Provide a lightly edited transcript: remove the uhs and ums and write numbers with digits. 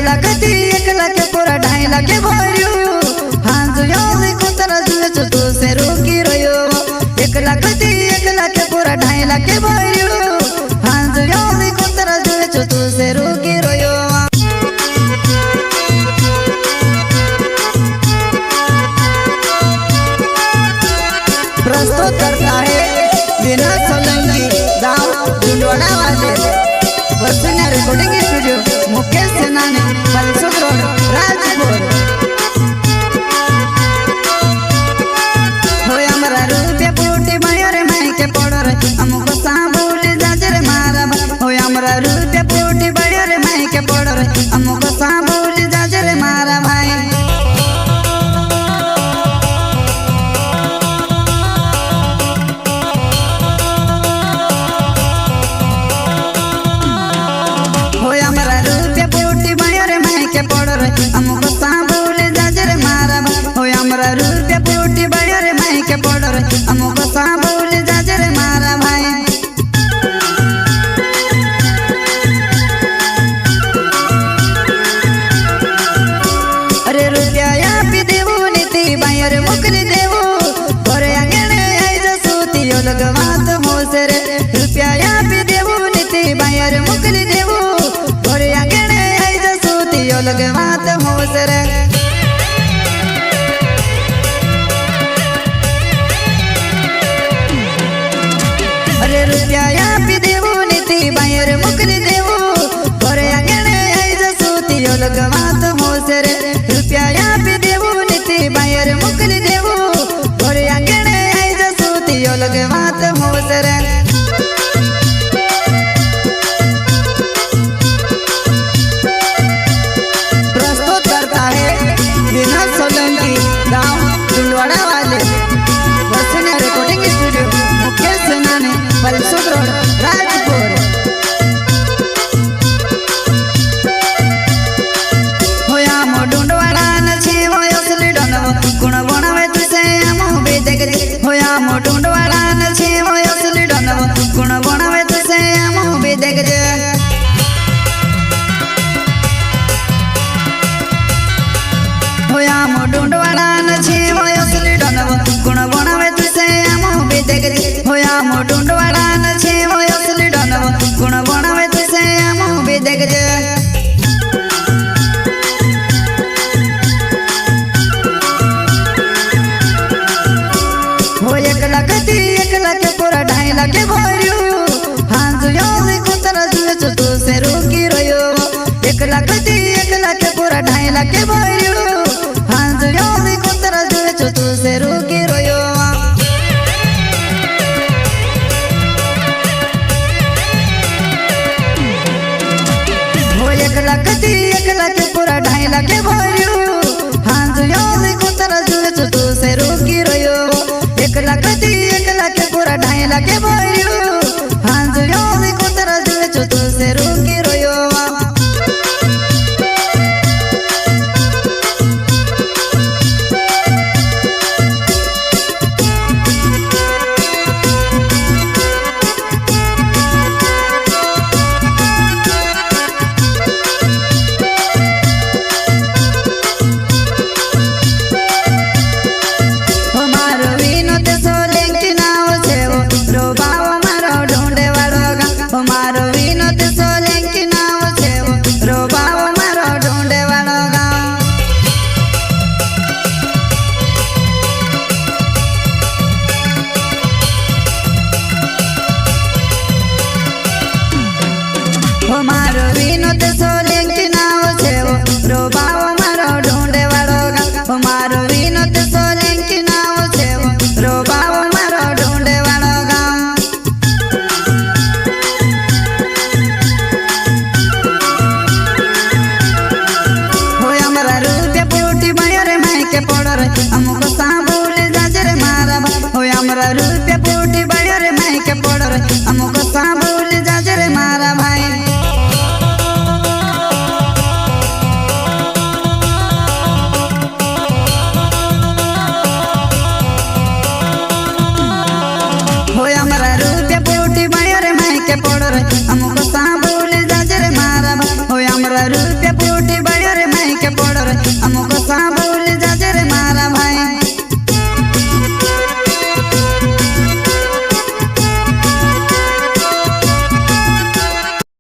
लाख थी 1 लाख पूरा 2.5 लाख भर्यो हाँ जो योले को तरह जुए तो से रोकी रयो 1 लाख थी 1 लाख पूरा 2.5 लाख भर्यो हाँ जो योले को तरह जुए तो से रोकी रयो। प्रस्तुत करता है विनोद सोलंकी गाँव डुंडवाड़ा वाले वसुन्या रिकॉर्डिंग स्टूडियो मुकेश सेनानी बलसुद रोड राजपुर। हो हमारा रुपया बूटी मयूर माई के पड़ो रे हमको सांबूल जाजर मारा हो हमारा रुपया बूटी मयूर माई के पड़ो रे हमको सांबूल जाजर मारा भाई। हमको सांबूल जाजर मारा हो हमारा रुपया बूटी बड़े माई के पड़ो रे हमको सांबूल जाजर मारा भाई। अरे रुपया यहाँ पे देवो नीति बायर मुकली देवो और आगे आई जसूती लगवात हो से रे रुपया यहाँ पे देवो नीति बायर मुकली देवो और आगे आई जसूती लगवात हो से रे। अरे रुपया यहाँ पे देवो नीति बायर मुकली देवो और आगे आई जसूती लगवात हो से रे रुपया यहाँ पे देवो नीति बायर मुकली देवो और आगे आई जसूती लगवात हो से रे। प्रस्तुत करता है विनोद सोलंकी गाँव डुंडवाड़ा वाले वसुन्या रिकॉर्डिंग स्टूडियो मुकेश सेनानी बलसुद रोड राजपुर। होया मो डुंडवाड़ा न छे वो असली डनव गुण बनावे तुसे हम भी देख होया मो डुंडवाड़ा न छे वो असली डनव गुण बनावे तुसे हम भी देख होया मो डुंडवाड़ा न छे वो असली डनव गुण बनावे तुसे हम भी देख होया मो डुंडवाड़ा न छे वो असली डनव गुण बनावे तुसे हम भी देख। हो 1 लाख थी 1 लाख पूरा 2.5 लाख भर्यो हाँ जो योले को तरह जुए तो से रोकी रयो 1 लाख थी 1 लाख पूरा 2.5 लाख भर्यो हाँ जो योले को तरह जुए तो से रोकी रयो। हो 1 लाख थी 1 लाख पूरा 2.5 लाख भर्यो हाँ जो योले को तरह जुए तो से रोकी रयो 1 लाख थी 1 लाख पूरा 2.5 लाख भर्यो हाँ जो योले को तरह जुए तो से रोकी रयो। हमारो विनोद सोलंकी नाव छे वो रोबाव मारो ढूंढे वालो गाँव हमारो विनोद सोलंकी नाव छे वो रोबाव मारो ढूंढे वालो गाँव। हमारो विनोद सोलंकी नाव छे वो रोबाव मारो ढूंढे वालो गाँव हमारो विनोद सोलंकी नाव छे वो रोबाव मारो ढूंढे वालो गाँव। हो हमारा रुपया बूटी मयूर माई के पड़ो रे हमको सांबूल जाजर मारा हो हमारा रुपया बूटी मयूर माई के पड़ो रे हमको सांबूल जाजर मारा भाई। हमको सांबूल जाजर मारा हो हमारा रुपया ब्यूटी बायर माई के पड़र हम